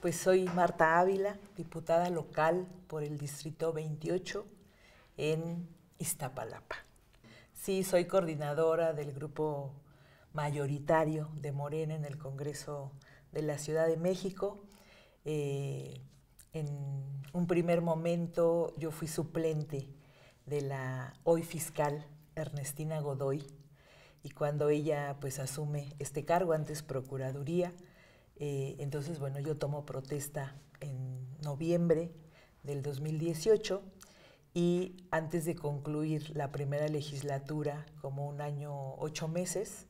Pues soy Marta Ávila, diputada local por el Distrito 28 en Iztapalapa. Sí, soy coordinadora del grupo mayoritario de Morena en el Congreso de la Ciudad de México. En un primer momento yo fui suplente de la hoy fiscal Ernestina Godoy, y cuando ella pues asume este cargo, antes Procuraduría, entonces bueno, yo tomo protesta en noviembre del 2018, y antes de concluir la primera legislatura, como un año 8 meses,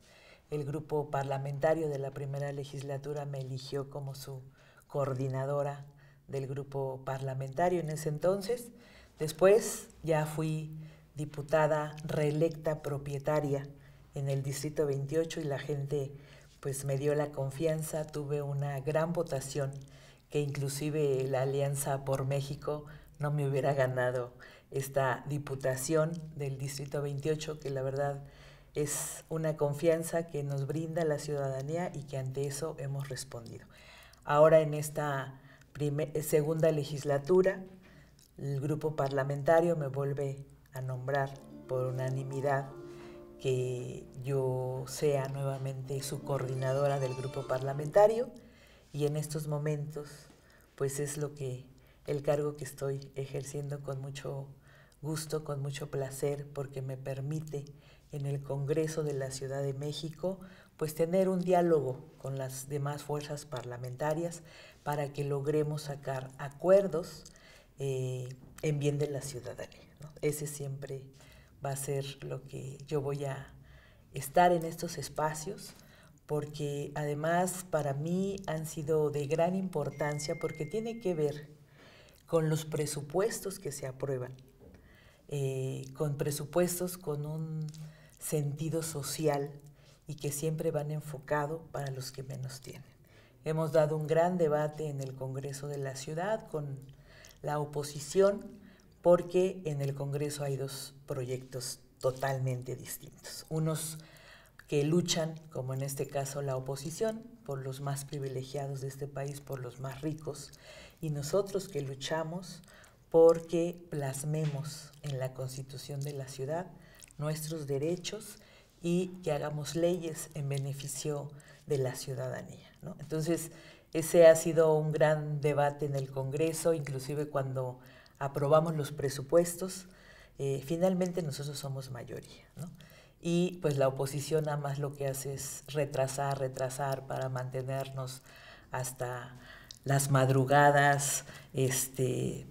el grupo parlamentario de la primera legislatura me eligió como su coordinadora del grupo parlamentario en ese entonces. Después ya fui diputada reelecta propietaria en el Distrito 28 y la gente pues me dio la confianza, tuve una gran votación que inclusive la Alianza por México no me hubiera ganado esta diputación del Distrito 28, que la verdad es una confianza que nos brinda la ciudadanía y que ante eso hemos respondido. Ahora en esta segunda legislatura, el grupo parlamentario me vuelve a nombrar por unanimidad que yo sea nuevamente su coordinadora del grupo parlamentario, y en estos momentos pues es el cargo que estoy ejerciendo con mucho gusto, con mucho placer, porque me permite en el Congreso de la Ciudad de México pues tener un diálogo con las demás fuerzas parlamentarias para que logremos sacar acuerdos en bien de la ciudadanía, ¿no? Ese siempre va a ser lo que yo voy a estar en estos espacios, porque además para mí han sido de gran importancia, porque tiene que ver con los presupuestos que se aprueban, con presupuestos con un sentido social y que siempre van enfocados para los que menos tienen. Hemos dado un gran debate en el Congreso de la Ciudad con la oposición, porque en el Congreso hay dos proyectos totalmente distintos. Unos que luchan, como en este caso la oposición, por los más privilegiados de este país, por los más ricos, y nosotros que luchamos porque plasmemos en la Constitución de la ciudad nuestros derechos y que hagamos leyes en beneficio de la ciudadanía, ¿no? Entonces, ese ha sido un gran debate en el Congreso, inclusive cuando aprobamos los presupuestos. Finalmente nosotros somos mayoría, ¿no? Y pues la oposición nada más lo que hace es retrasar para mantenernos hasta las madrugadas,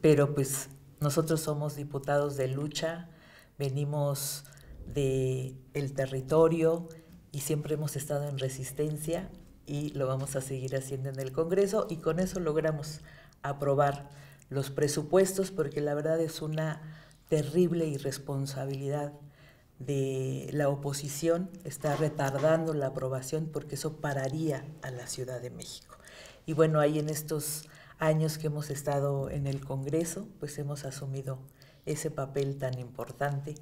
pero pues nosotros somos diputados de lucha, venimos del territorio y siempre hemos estado en resistencia, y lo vamos a seguir haciendo en el Congreso, y con eso logramos aprobar los presupuestos, porque la verdad es una terrible irresponsabilidad de la oposición está retardando la aprobación, porque eso pararía a la Ciudad de México. Y bueno, ahí en estos años que hemos estado en el Congreso, pues hemos asumido ese papel tan importante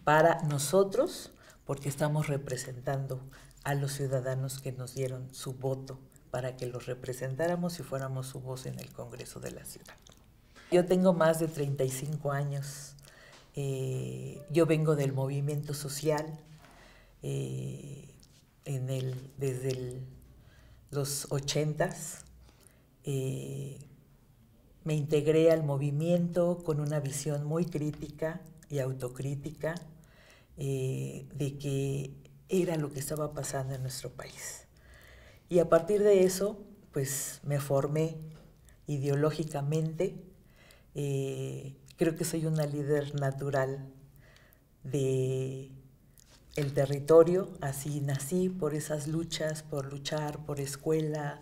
para nosotros, porque estamos representando a los ciudadanos que nos dieron su voto para que los representáramos y fuéramos su voz en el Congreso de la Ciudad. Yo tengo más de 35 años. Yo vengo del movimiento social, desde los 80s. Me integré al movimiento con una visión muy crítica y autocrítica de que era lo que estaba pasando en nuestro país. Y a partir de eso, pues me formé ideológicamente. Creo que soy una líder natural del territorio, así nací, por esas luchas, por luchar por escuela,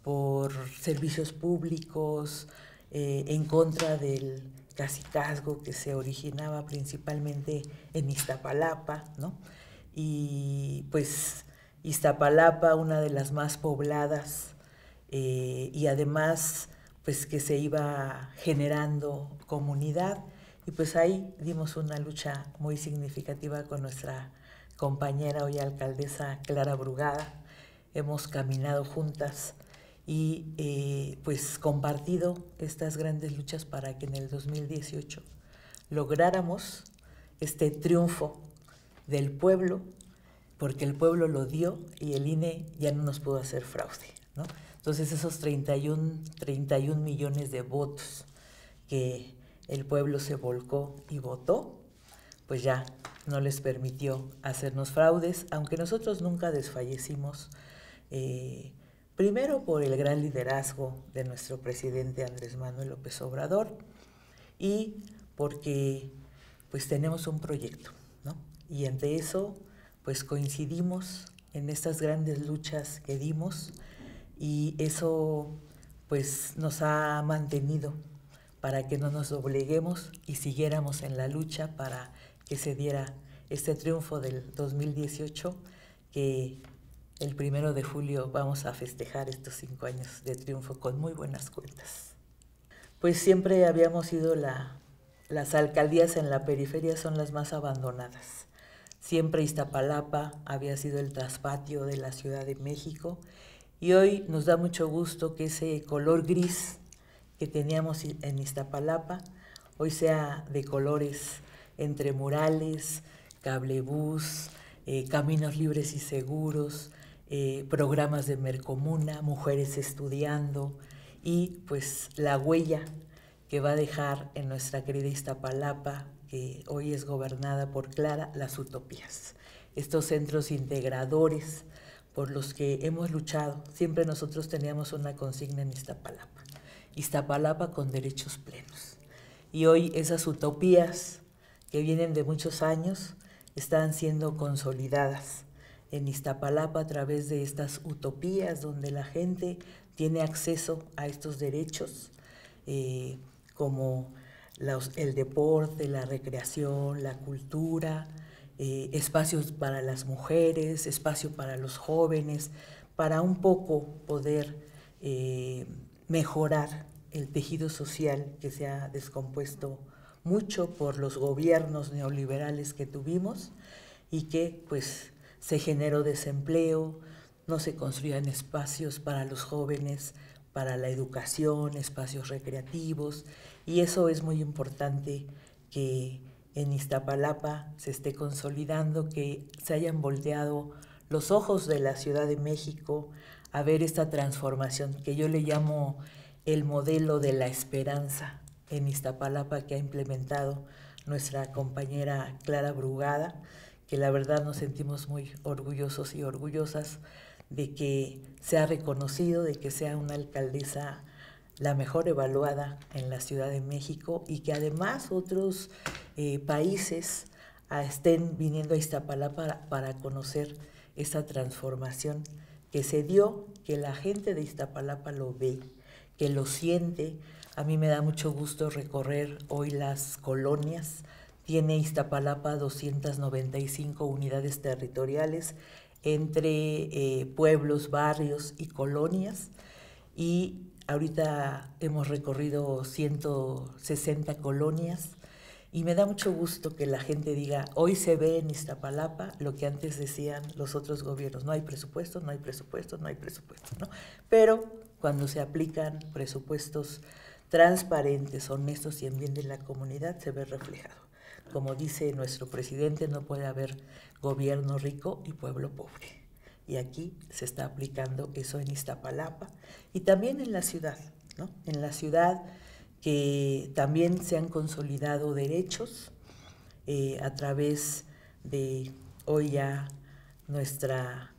por servicios públicos, en contra del cacicazgo que se originaba principalmente en Iztapalapa, ¿no? Y pues Iztapalapa, una de las más pobladas, y además pues que se iba generando comunidad, y pues ahí dimos una lucha muy significativa con nuestra compañera hoy alcaldesa Clara Brugada. Hemos caminado juntas y pues compartido estas grandes luchas para que en el 2018 lográramos este triunfo del pueblo, porque el pueblo lo dio y el INE ya no nos pudo hacer fraude, ¿no? Entonces esos 31 millones de votos que el pueblo se volcó y votó, pues ya no les permitió hacernos fraudes, aunque nosotros nunca desfallecimos, primero por el gran liderazgo de nuestro presidente Andrés Manuel López Obrador y porque pues tenemos un proyecto, ¿no? Y entre eso pues coincidimos en estas grandes luchas que dimos y eso pues nos ha mantenido para que no nos dobleguemos y siguiéramos en la lucha para que se diera este triunfo del 2018, que el 1 de julio vamos a festejar estos 5 años de triunfo con muy buenas cuentas. Pues siempre habíamos sido las alcaldías en la periferia son las más abandonadas. Siempre Iztapalapa había sido el traspatio de la Ciudad de México y hoy nos da mucho gusto que ese color gris que teníamos en Iztapalapa hoy sea de colores entre murales, cablebús, caminos libres y seguros, programas de Mercomuna, mujeres estudiando y pues la huella que va a dejar en nuestra querida Iztapalapa, que hoy es gobernada por Clara, las utopías. Estos centros integradores por los que hemos luchado. Siempre nosotros teníamos una consigna en Iztapalapa. Iztapalapa con derechos plenos. Y hoy esas utopías que vienen de muchos años están siendo consolidadas en Iztapalapa a través de estas utopías donde la gente tiene acceso a estos derechos, como el deporte, la recreación, la cultura, espacios para las mujeres, espacio para los jóvenes, para un poco poder mejorar el tejido social que se ha descompuesto mucho por los gobiernos neoliberales que tuvimos y que pues se generó desempleo, no se construían espacios para los jóvenes, para la educación, espacios recreativos, y eso es muy importante que en Iztapalapa se esté consolidando, que se hayan volteado los ojos de la Ciudad de México a ver esta transformación que yo le llamo el modelo de la esperanza en Iztapalapa que ha implementado nuestra compañera Clara Brugada, que la verdad nos sentimos muy orgullosos y orgullosas de que sea reconocido, de que sea una alcaldesa la mejor evaluada en la Ciudad de México y que además otros países estén viniendo a Iztapalapa para conocer esta transformación que se dio, que la gente de Iztapalapa lo ve, que lo siente. A mí me da mucho gusto recorrer hoy las colonias. Tiene Iztapalapa 295 unidades territoriales entre pueblos, barrios y colonias, y ahorita hemos recorrido 160 colonias y me da mucho gusto que la gente diga, hoy se ve en Iztapalapa lo que antes decían los otros gobiernos, no hay presupuesto, no hay presupuesto, no hay presupuesto, ¿no? Pero cuando se aplican presupuestos transparentes, honestos y en bien de la comunidad, se ve reflejado. Como dice nuestro presidente, no puede haber gobierno rico y pueblo pobre. Y aquí se está aplicando eso en Iztapalapa y también en la ciudad, ¿no? En la ciudad que también se han consolidado derechos a través de hoy ya nuestra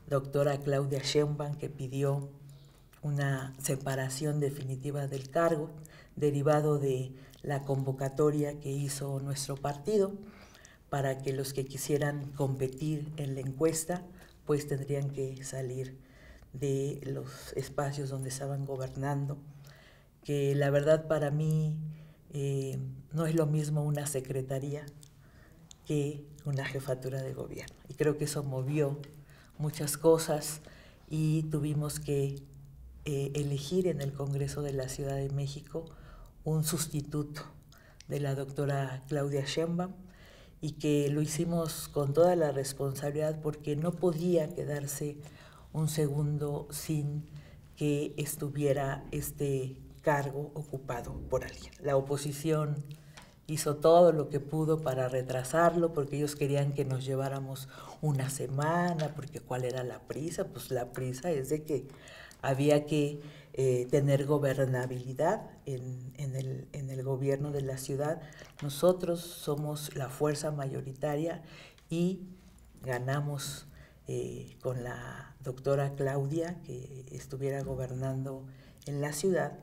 doctora Claudia Sheinbaum, que pidió una separación definitiva del cargo derivado de la convocatoria que hizo nuestro partido para que los que quisieran competir en la encuesta pues tendrían que salir de los espacios donde estaban gobernando, que la verdad para mí no es lo mismo una secretaría que una jefatura de gobierno. Y creo que eso movió muchas cosas y tuvimos que elegir en el Congreso de la Ciudad de México un sustituto de la doctora Claudia Sheinbaum y que lo hicimos con toda la responsabilidad porque no podía quedarse un segundo sin que estuviera este cargo ocupado por alguien. La oposición hizo todo lo que pudo para retrasarlo porque ellos querían que nos lleváramos una semana, porque ¿cuál era la prisa? Pues la prisa es de que había que tener gobernabilidad en el gobierno de la ciudad. Nosotros somos la fuerza mayoritaria y ganamos con la doctora Claudia que estuviera gobernando en la ciudad,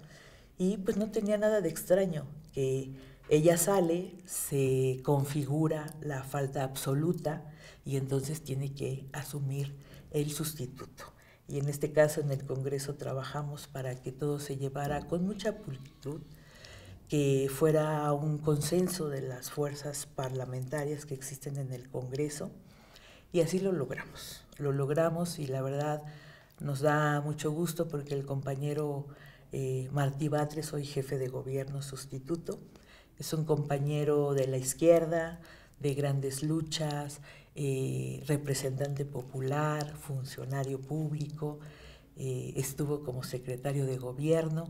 y pues no tenía nada de extraño que ella sale, se configura la falta absoluta y entonces tiene que asumir el sustituto. Y en este caso en el Congreso trabajamos para que todo se llevara con mucha pulcritud, que fuera un consenso de las fuerzas parlamentarias que existen en el Congreso, y así lo logramos y la verdad nos da mucho gusto porque el compañero Martí Batres, hoy jefe de gobierno sustituto, es un compañero de la izquierda, de grandes luchas, representante popular, funcionario público, estuvo como secretario de gobierno,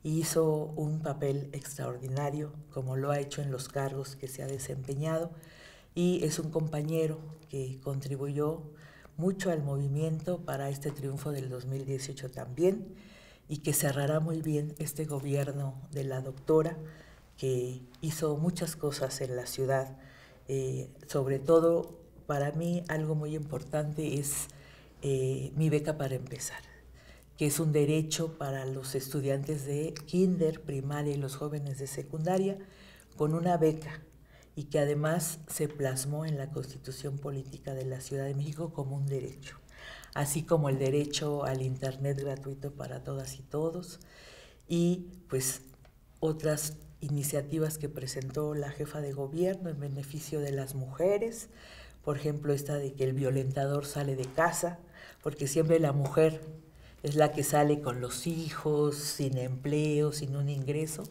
hizo un papel extraordinario como lo ha hecho en los cargos que se ha desempeñado, y es un compañero que contribuyó mucho al movimiento para este triunfo del 2018 también, y que cerrará muy bien este gobierno de la doctora, que hizo muchas cosas en la ciudad. Sobre todo, para mí, algo muy importante es mi beca para empezar, que es un derecho para los estudiantes de kinder, primaria y los jóvenes de secundaria, con una beca, y que además se plasmó en la Constitución Política de la Ciudad de México como un derecho, así como el derecho al internet gratuito para todas y todos, y pues otras iniciativas que presentó la jefa de gobierno en beneficio de las mujeres, por ejemplo esta de que el violentador sale de casa, porque siempre la mujer es la que sale con los hijos, sin empleo, sin un ingreso,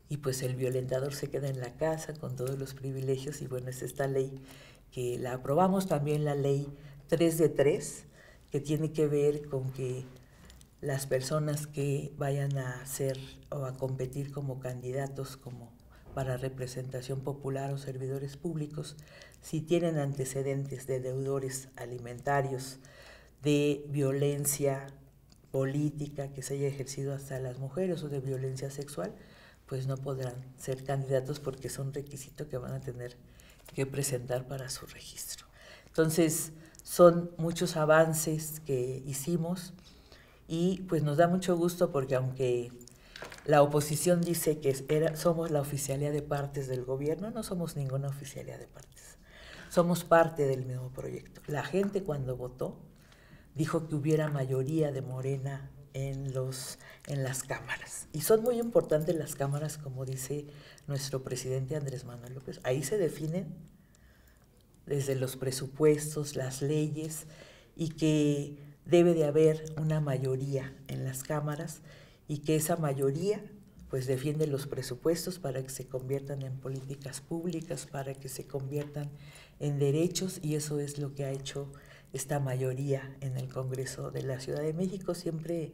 y pues el violentador se queda en la casa con todos los privilegios, y bueno, es esta ley que la aprobamos, también la ley 3 de 3, que tiene que ver con que las personas que vayan a ser o a competir como candidatos como para representación popular o servidores públicos, si tienen antecedentes de deudores alimentarios, de violencia política que se haya ejercido hasta las mujeres o de violencia sexual, pues no podrán ser candidatos porque es un requisito que van a tener que presentar para su registro. Entonces, son muchos avances que hicimos y pues nos da mucho gusto porque aunque la oposición dice que somos la oficialía de partes del gobierno, no somos ninguna oficialía de partes. Somos parte del mismo proyecto. La gente cuando votó dijo que hubiera mayoría de Morena en las cámaras. Y son muy importantes las cámaras, como dice nuestro presidente Andrés Manuel López. Ahí se definen desde los presupuestos, las leyes, y que debe de haber una mayoría en las cámaras y que esa mayoría pues defiende los presupuestos para que se conviertan en políticas públicas, para que se conviertan en derechos, y eso es lo que ha hecho esta mayoría en el Congreso de la Ciudad de México, siempre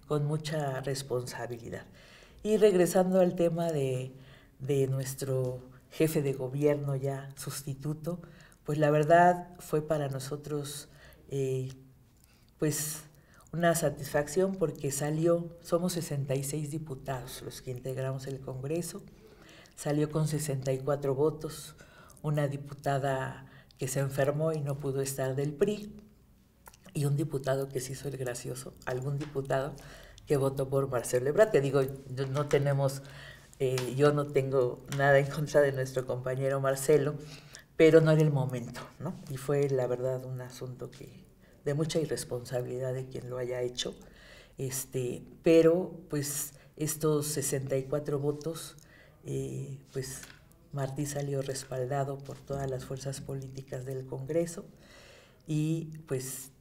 con mucha responsabilidad. Y regresando al tema de nuestro jefe de gobierno ya sustituto, pues la verdad fue para nosotros pues una satisfacción porque somos 66 diputados los que integramos el Congreso, salió con 64 votos, una diputada que se enfermó y no pudo estar del PRI, y un diputado que se hizo el gracioso, algún diputado que votó por Marcelo Ebrard, que digo, yo no tengo nada en contra de nuestro compañero Marcelo, pero no era el momento, ¿no? Y fue la verdad un asunto de mucha irresponsabilidad de quien lo haya hecho, pero pues estos 64 votos, pues Martí salió respaldado por todas las fuerzas políticas del Congreso, y pues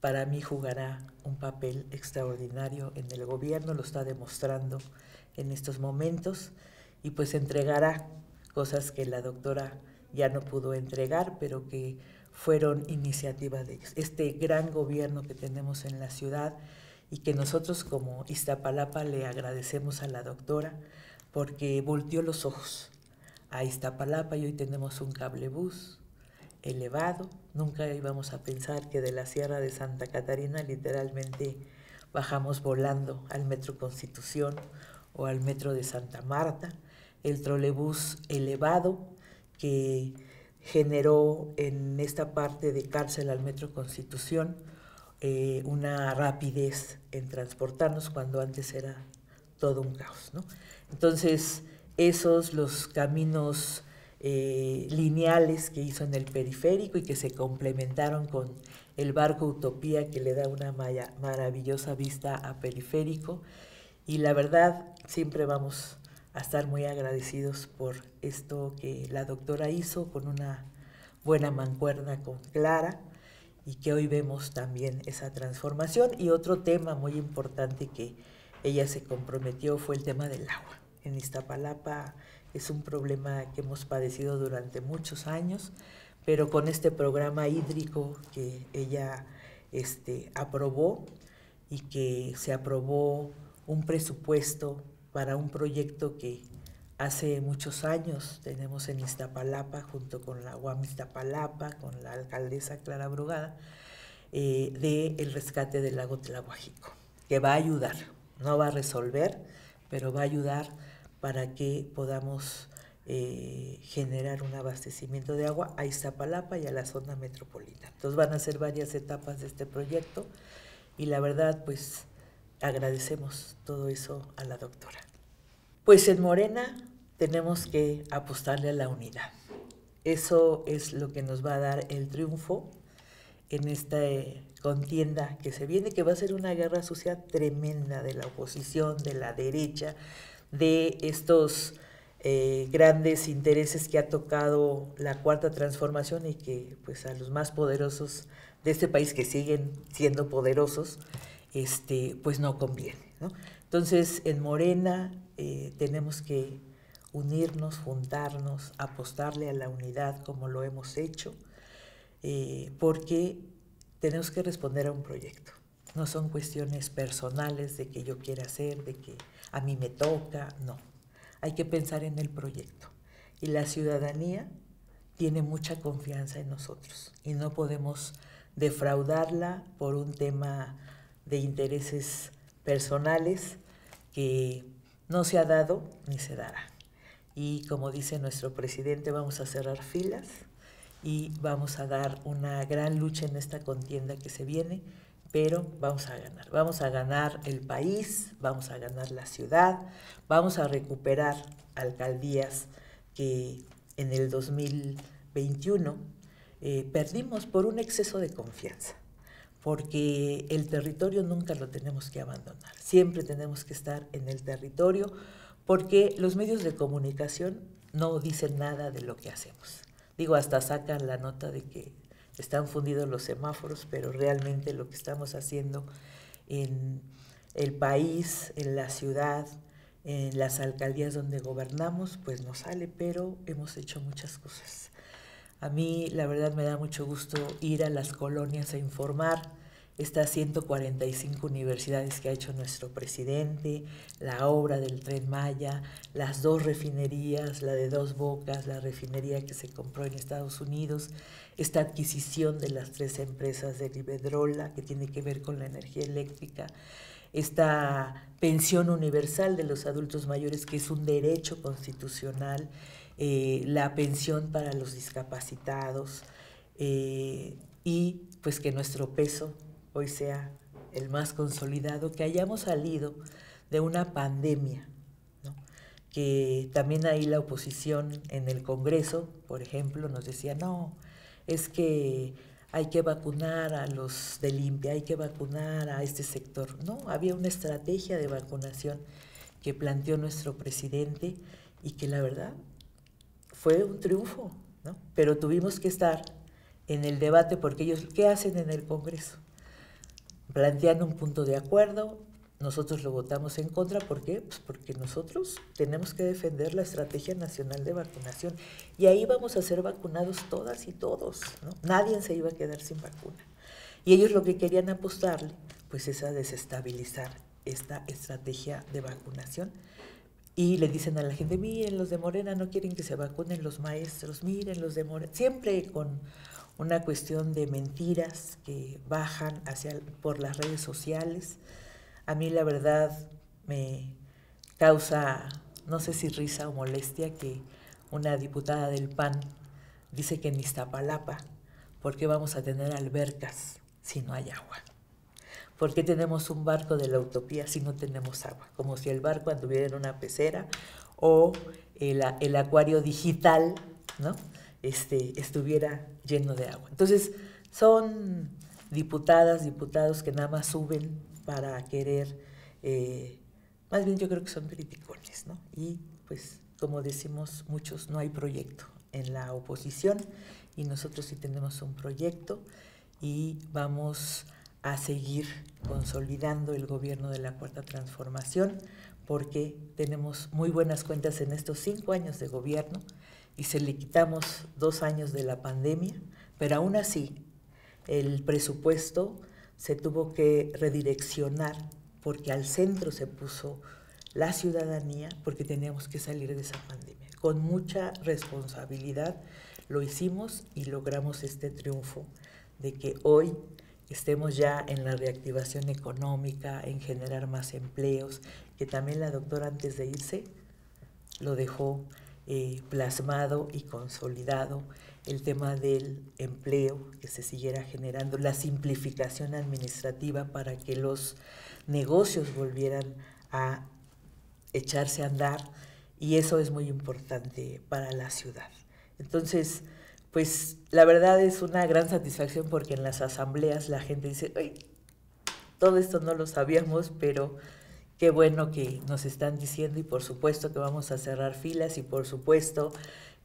para mí jugará un papel extraordinario en el gobierno, lo está demostrando en estos momentos, y pues entregará cosas que la doctora ya no pudo entregar, pero que fueron iniciativa de ellos. Este gran gobierno que tenemos en la ciudad y que nosotros como Iztapalapa le agradecemos a la doctora porque volteó los ojos a Iztapalapa y hoy tenemos un cablebús elevado. Nunca íbamos a pensar que de la Sierra de Santa Catarina literalmente bajamos volando al Metro Constitución o al Metro de Santa Marta. El trolebús elevado que generó en esta parte de Cárcel al Metro Constitución una rapidez en transportarnos cuando antes era todo un caos, ¿no? Entonces, los caminos lineales que hizo en el periférico y que se complementaron con el barco Utopía, que le da una maravillosa vista a periférico, y la verdad siempre vamos a estar muy agradecidos por esto que la doctora hizo con una buena mancuerna con Clara y que hoy vemos también esa transformación. Y otro tema muy importante que ella se comprometió fue el tema del agua. En Iztapalapa es un problema que hemos padecido durante muchos años, pero con este programa hídrico que ella aprobó y que se aprobó un presupuesto para un proyecto que hace muchos años tenemos en Iztapalapa, junto con la UAM Iztapalapa, con la alcaldesa Clara Brugada, del rescate del lago Tlahuajico, que va a ayudar, no va a resolver, pero va a ayudar para que podamos generar un abastecimiento de agua a Iztapalapa y a la zona metropolitana. Entonces van a ser varias etapas de este proyecto y la verdad, pues, agradecemos todo eso a la doctora. Pues en Morena tenemos que apostarle a la unidad. Eso es lo que nos va a dar el triunfo en esta contienda que se viene, que va a ser una guerra sucia tremenda de la oposición, de la derecha, de estos grandes intereses que ha tocado la Cuarta Transformación y que pues a los más poderosos de este país, que siguen siendo poderosos, pues no conviene, ¿no? Entonces, en Morena tenemos que unirnos, juntarnos, apostarle a la unidad como lo hemos hecho, porque tenemos que responder a un proyecto. No son cuestiones personales de que yo quiera hacer, de que a mí me toca, no. Hay que pensar en el proyecto. Y la ciudadanía tiene mucha confianza en nosotros y no podemos defraudarla por un tema de intereses personales que no se ha dado ni se dará. Y como dice nuestro presidente, vamos a cerrar filas y vamos a dar una gran lucha en esta contienda que se viene, pero vamos a ganar. Vamos a ganar el país, vamos a ganar la ciudad, vamos a recuperar alcaldías que en el 2021 perdimos por un exceso de confianza, porque el territorio nunca lo tenemos que abandonar, siempre tenemos que estar en el territorio, porque los medios de comunicación no dicen nada de lo que hacemos. Digo, hasta sacan la nota de que están fundidos los semáforos, pero realmente lo que estamos haciendo en el país, en la ciudad, en las alcaldías donde gobernamos, pues no sale, pero hemos hecho muchas cosas. A mí, la verdad, me da mucho gusto ir a las colonias a informar estas 145 universidades que ha hecho nuestro presidente, la obra del Tren Maya, las 2 refinerías, la de Dos Bocas, la refinería que se compró en Estados Unidos, esta adquisición de las 3 empresas de Iberdrola, que tiene que ver con la energía eléctrica, esta pensión universal de los adultos mayores, que es un derecho constitucional, la pensión para los discapacitados, y pues que nuestro peso hoy sea el más consolidado, que hayamos salido de una pandemia, ¿no? Que también ahí la oposición en el Congreso, por ejemplo, nos decía, no, es que hay que vacunar a los del INPE, hay que vacunar a este sector. No, había una estrategia de vacunación que planteó nuestro presidente y que la verdad fue un triunfo, ¿no? Pero tuvimos que estar en el debate porque ellos, ¿qué hacen en el Congreso? Plantean un punto de acuerdo, nosotros lo votamos en contra. ¿Por qué? Pues porque nosotros tenemos que defender la Estrategia Nacional de Vacunación y ahí vamos a ser vacunados todas y todos, ¿no? Nadie se iba a quedar sin vacuna. Y ellos lo que querían apostarle, pues es a desestabilizar esta estrategia de vacunación. Y le dicen a la gente, miren, los de Morena no quieren que se vacunen los maestros, miren, los de Morena, siempre con una cuestión de mentiras que bajan por las redes sociales. A mí la verdad me causa, no sé si risa o molestia, que una diputada del PAN dice que en Iztapalapa, ¿por qué vamos a tener albercas si no hay agua? ¿Por qué tenemos un barco de la utopía si no tenemos agua? Como si el barco anduviera en una pecera o el acuario digital, ¿no? Estuviera lleno de agua. Entonces, son diputadas, diputados que nada más suben para querer, más bien yo creo que son criticones, ¿no? Y pues, como decimos muchos, no hay proyecto en la oposición y nosotros sí tenemos un proyecto y vamos a seguir consolidando el gobierno de la Cuarta Transformación porque tenemos muy buenas cuentas en estos 5 años de gobierno y se le quitamos 2 años de la pandemia, pero aún así el presupuesto se tuvo que redireccionar porque al centro se puso la ciudadanía porque teníamos que salir de esa pandemia. Con mucha responsabilidad lo hicimos y logramos este triunfo de que hoy estemos ya en la reactivación económica, en generar más empleos, que también la doctora antes de irse lo dejó plasmado y consolidado, el tema del empleo, que se siguiera generando, la simplificación administrativa para que los negocios volvieran a echarse a andar, y eso es muy importante para la ciudad. Entonces, pues la verdad es una gran satisfacción porque en las asambleas la gente dice, ay, todo esto no lo sabíamos, pero qué bueno que nos están diciendo y por supuesto que vamos a cerrar filas y por supuesto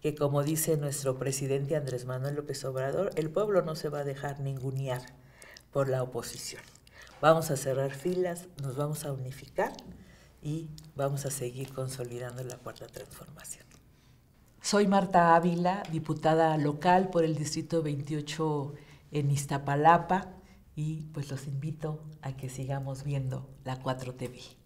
que como dice nuestro presidente Andrés Manuel López Obrador, el pueblo no se va a dejar ningunear por la oposición. Vamos a cerrar filas, nos vamos a unificar y vamos a seguir consolidando la Cuarta Transformación. Soy Marta Ávila, diputada local por el Distrito 28 en Iztapalapa y pues los invito a que sigamos viendo la 4TV.